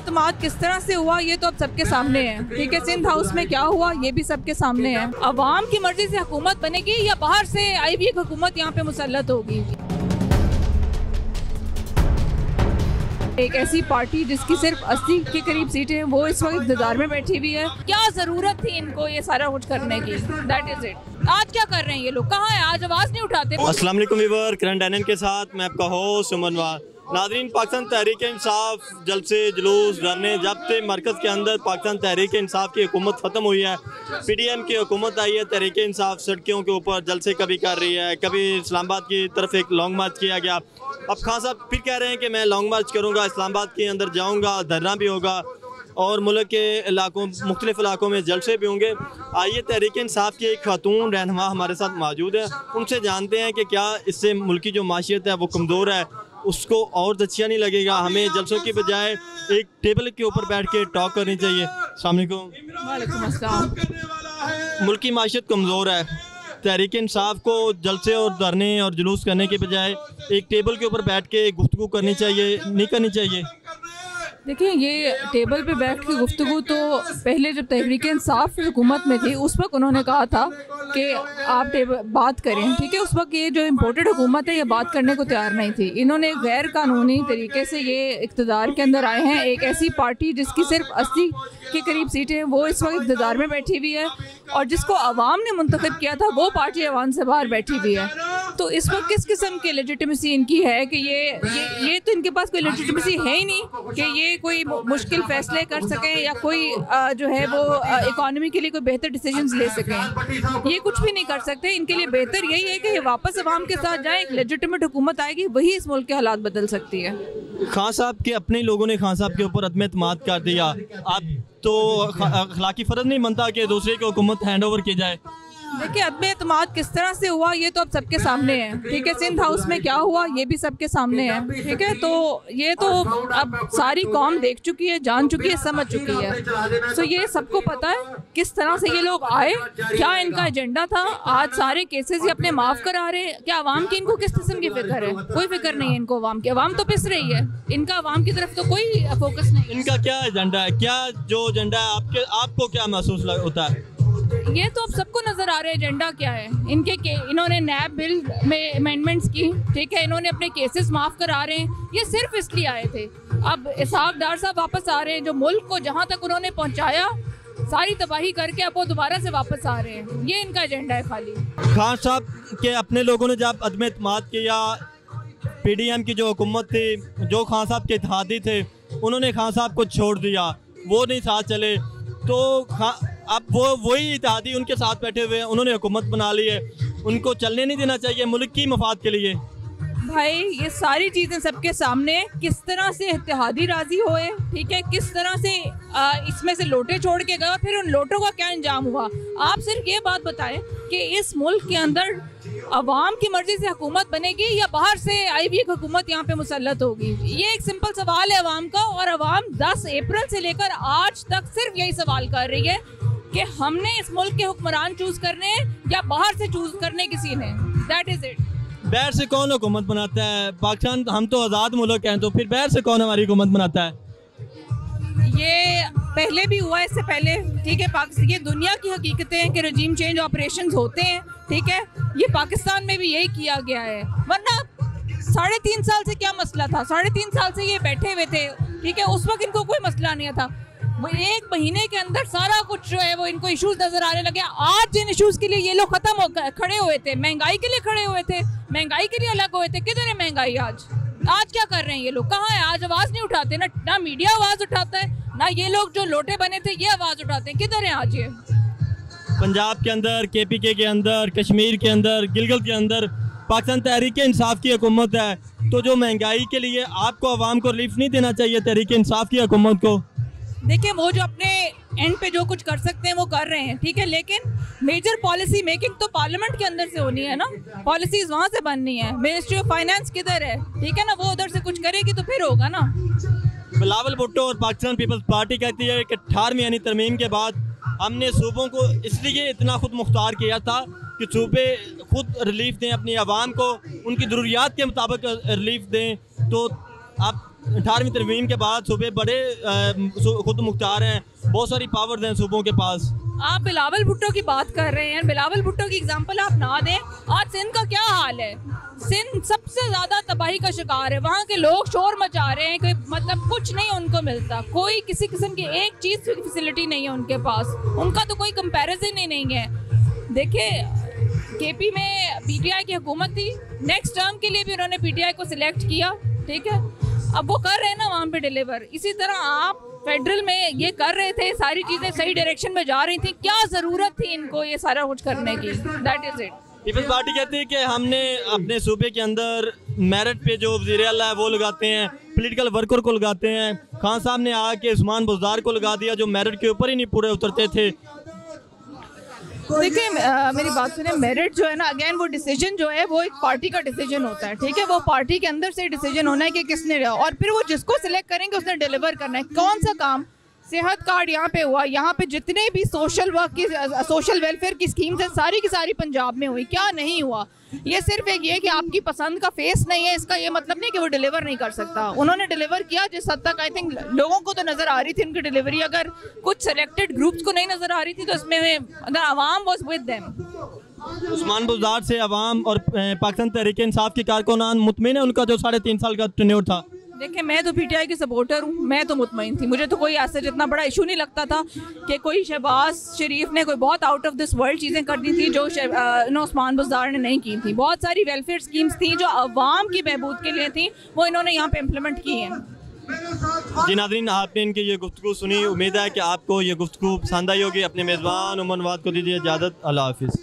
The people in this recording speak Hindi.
एतमाद किस तरह से हुआ ये तो अब सबके सामने है, ठीक है। सिंध हाउस में क्या हुआ ये भी सबके सामने है। अवाम की मर्जी से हुकूमत बनेगी या बाहर से आई हुई एक हुकूमत यहाँ पे मुसल्लत होगी। एक ऐसी पार्टी जिसकी सिर्फ 80 के करीब सीटें हैं, वो इस वक्त इक़्तिदार में बैठी हुई है। क्या जरूरत थी इनको ये सारा कुछ करने की? That is it. आज क्या कर रहे हैं ये लोग? कहाँ है? आज आवाज नहीं उठाते। अस्सलाम वालेकुम व्यूअर, करंट एनएन के साथ मैं आपका होस्ट उमरवार। नाज़रीन, पाकिस्तान तहरीक इंसाफ जलसे जुलूस धरने जब से मरकज़ के अंदर पाकिस्तान तहरीक इंसाफ की हुकूमत ख़त्म हुई है, PDM की हुकूमत आई है, तहरीक इंसाफ सड़कों के ऊपर जलसे कभी कर रही है, कभी इस्लामाबाद की तरफ एक लॉन्ग मार्च किया गया। अब खान साहब फिर कह रहे हैं कि मैं लॉन्ग मार्च करूँगा, इस्लामाबाद के अंदर जाऊँगा, धरना भी होगा और मुल्क के इलाकों मुख्तलिफ इलाकों में जलसे भी होंगे। आइए तहरीक इंसाफ की एक खातून रहनुमा हमारे साथ मौजूद है, उनसे जानते हैं कि क्या इससे मुल्क की जो माशियत है वो कमज़ोर है, उसको और अच्छा नहीं लगेगा, हमें जलसों की बजाय एक टेबल के ऊपर बैठ के टॉक करनी चाहिए। अस्सलाम वालेकुम। वालेकुम अस्सलाम। मुल्क की माशियत कमज़ोर है, तहरीक इंसाफ को जलसे और धरने और जुलूस करने के बजाय एक टेबल के ऊपर बैठ के गुफ्तगू करनी चाहिए, नहीं करनी चाहिए? देखिए, ये टेबल पे बैठ के गुफ्तगू तो पहले जब तहरीक इंसाफ हुकूमत में थी उस वक्त उन्होंने कहा था कि आप बात करें, ठीक है। उस वक्त ये जो इम्पोर्टेड हुकूमत है ये बात करने को तैयार नहीं थी। इन्होंने गैर कानूनी तरीके से ये इक़्तिदार के अंदर आए हैं। एक ऐसी पार्टी जिसकी सिर्फ 80 के करीब सीटें हैं, वो इस वक्त इक़्तिदार में बैठी हुई है और जिसको अवाम ने मुंतखब किया था वो पार्टी अवाम से बाहर बैठी हुई है। तो इस वक्त किस किस्म की लेजिटिमेसी इनकी है कि ये तो इनके पास कोई लेजिटिमेसी है ही नहीं कि ये कोई मुश्किल फैसले कर सकें या कोई जो है वो इकॉनमी के लिए कोई बेहतर डिसीजंस ले सकें। ये कुछ भी नहीं कर सकते। इनके लिए बेहतर यही है कि ये वापस अवाम के साथ जाएं, एक लेजिटिमेट हुकूमत आएगी, वही इस मुल्क के हालात बदल सकती है। खान साहब के अपने लोगों ने खान साहब के ऊपर अदम एतमाद कर दिया। अब तो अखलाकी फ़र्ज नहीं बनता कि दूसरे को हुकूमत हैंड ओवर की जाए। देखिए, अदम एतमाद किस तरह से हुआ ये तो अब सबके सामने है, ठीक है। सिंध हाउस में क्या हुआ ये भी सबके सामने है, ठीक है। तो ये तो अब सारी कौम देख चुकी है, जान चुकी है, समझ चुकी है। तो ये सबको पता है किस तरह से ये लोग आए, क्या इनका एजेंडा था। आज सारे केसेस ये अपने माफ़ करा रहे हैं। क्या अवाम की इनको किस किस्म की फिक्र है? कोई फिक्र नहीं है इनको अवाम की। अवाम तो पिस रही है, इनका अवाम की तरफ तो कोई फोकस नहीं है। इनका क्या एजेंडा है? क्या जो एजेंडा है आपको क्या महसूस होता है? ये तो अब सबको नजर आ रहा है एजेंडा क्या है इन्होंने नैब बिल में अमेंडमेंट्स की, ठीक है। इन्होंने अपने केसेस माफ़ करा रहे हैं। ये सिर्फ इसलिए आए थे। अब इसहाक डार साहब वापस आ रहे हैं, जो मुल्क को जहाँ तक उन्होंने पहुँचाया सारी तबाही करके अब वो दोबारा से वापस आ रहे हैं। ये इनका एजेंडा है खाली। खान साहब के अपने लोगों ने जब अदम एतमाद किया, PDM की जो हुकूमत थी, जो खान साहब के इत्तेहादी थे, उन्होंने खान साहब को छोड़ दिया, वो नहीं साथ चले। तो अब वही इत्तेहादी उनके साथ बैठे हुए हैं, उन्होंने हुकूमत बना ली है, उनको चलने नहीं देना चाहिए मुल्क की मफाद के लिए। भाई, ये सारी चीज़ें सबके सामने, किस तरह से इत्तेहादी राजी हुए, ठीक है, किस तरह से इसमें से लोटे छोड़ के गए और फिर उन लोटों का क्या अंजाम हुआ। आप सिर्फ ये बात बताएं कि इस मुल्क के अंदर अवाम की मर्जी से हुकूमत बनेगी या बाहर से आई हुई एक हुकूमत यहाँ पे मुसल्लत होगी। ये एक सिंपल सवाल है अवाम का, और अवाम 10 अप्रैल से लेकर आज तक सिर्फ यही सवाल कर रही है कि हमने इस मुल्क के हुक्मरान चूज करने या बाहर से चूज करने किसी ने। That is it. बाहर से कौन हुकूमत बनाता है? पाकिस्तान, हम तो आज़ाद मुल्क हैं, तो फिर बाहर से कौन हमारी हुकूमत बनाता है? ये पहले भी हुआ, इससे पहले, ठीक है। पाकिस्तान, ये दुनिया की हकीकतें हैं कि रजीम चेंज ऑपरेशंस होते हैं, ठीक है। ये पाकिस्तान में भी यही किया गया है। वरना 3.5 साल से क्या मसला था? 3.5 साल से ये बैठे हुए थे, ठीक है। उस वक्त इनको कोई मसला नहीं था। वो 1 महीने के अंदर सारा कुछ जो है वो इनको इश्यूज नजर आने लगे। आज जिन इश्यूज के लिए ये लोग खड़े हुए थे, महंगाई के लिए खड़े हुए थे, महंगाई के लिए अलग हुए थे, किधर है महंगाई आज क्या कर रहे हैं ये लोग? कहाँ है? आज आवाज नहीं उठाते। ना मीडिया आवाज उठाता है, ना ये लोग जो लोटे बने थे ये आवाज उठाते हैं। किधर है आज ये? पंजाब के अंदर, KPK के अंदर, कश्मीर के अंदर, गिलगित के अंदर पाकिस्तान तहरीक इंसाफ की हुकूमत है। तो जो महंगाई के लिए आपको आवाम को रिलीफ नहीं देना चाहिए तहरीक इंसाफ की हुकूमत को? देखिए, वो जो अपने एंड पे जो कुछ कर सकते हैं वो कर रहे हैं, ठीक है। लेकिन मेजर पॉलिसी मेकिंग तो पार्लियामेंट के अंदर से होनी है ना, पॉलिसीज वहाँ से बननी है। मिनिस्ट्री ऑफ फाइनेंस किधर है? ठीक है ना, वो उधर से कुछ करेगी तो फिर होगा ना। बिलावल भुट्टो और पाकिस्तान पीपल्स पार्टी कहती है कि 18वीं यानी तरमीम के बाद हमने सूबों को इसलिए इतना खुद मुख्तार किया था कि सूबे खुद रिलीफ दें अपनी आवाम को, उनकी ज़रूरियात के मुताबिक रिलीफ दें। तो आप 18वीं तरमीम के बाद सूबे बड़े खुद मुख्तार हैं, बहुत सारी पावर्स हैं सूबों के पास। आप बिलावल भुट्टो की बात कर रहे हैं, बिलावल भुट्टो की एग्जांपल आप ना दें। आज सिंध का क्या हाल है? सिंध सबसे ज़्यादा तबाही का शिकार है। वहाँ के लोग शोर मचा रहे हैं, कोई मतलब कुछ नहीं उनको मिलता, कोई किसी किस्म की एक चीज़ की फैसिलिटी नहीं है उनके पास, उनका तो कोई कंपैरिजन ही नहीं है। देखिए केपी में पीटीआई की हुकूमत थी, नेक्स्ट टर्म के लिए भी उन्होंने पीटीआई को सिलेक्ट किया, ठीक है, अब वो कर रहे हैं ना वहाँ पे डिलीवर। इसी तरह आप फेडरल में ये कर रहे थे, सारी चीज़ें सही डायरेक्शन में जा रही थी, क्या ज़रूरत थी इनको ये सारा कुछ करने की? That is it. People's party कहती है कि हमने अपने सूबे के अंदर मेरिट पे जो वज़ीर आला है वो लगाते हैं, पॉलिटिकल वर्कर को लगाते हैं। खान साहब ने आके उस्मान बुज़दार को लगा दिया जो मेरिट के ऊपर ही नहीं पूरे उतरते थे। देखिए मेरी बात सुने, मेरिट जो है ना, अगेन वो डिसीजन जो है वो एक पार्टी का डिसीजन होता है, ठीक है, वो पार्टी के अंदर से डिसीजन होना है कि किसने रहा, और फिर वो जिसको सिलेक्ट करेंगे उसने डिलीवर करना है। कौन सा काम? सेहत कार्ड यहाँ पे हुआ, यहाँ पे जितने भी सोशल वर्क की, सोशल वेलफेयर की स्कीम्स हैं सारी की सारी पंजाब में हुई, क्या नहीं हुआ? ये सिर्फ एक ये कि आपकी पसंद का फेस नहीं है, इसका ये मतलब नहीं कि वो डिलीवर नहीं कर सकता। उन्होंने डिलीवर किया जिस हद तक आई थिंक लोगों को तो नज़र आ रही थी उनकी डिलीवरी, अगर कुछ सेलेक्टेड ग्रुप्स को नहीं नज़र आ रही थी तो इसमें अगर आवाम was with them. Usman Buzdar से आवाम और पाकिस्तान तहरीक इंसाफ के कारकुनान मुतमिन है उनका जो 3.5 साल का टेन्योर था? देखिए मैं तो पीटीआई की सपोर्टर हूँ, मैं तो मुतमईन थी, मुझे तो कोई ऐसा जितना बड़ा इशू नहीं लगता था कि कोई शहबाज शरीफ ने कोई बहुत आउट ऑफ दिस वर्ल्ड चीज़ें कर दी थी जो उस्मान बुज़दार ने नहीं की थी। बहुत सारी वेलफेयर स्कीम्स थी जो अवाम की बहबूद के लिए थी, वो इन्होंने यहाँ पे इम्प्लीमेंट की हैं। जी नाज़रीन, आपने इनकी ये गुफ्तगू सुनी, उम्मीद है कि आपको ये गुफ्तगू पसंद आई होगी। अपने मेज़बान उमर नवाज़ को दीजिए इजाज़त। अल्लाह हाफिज़।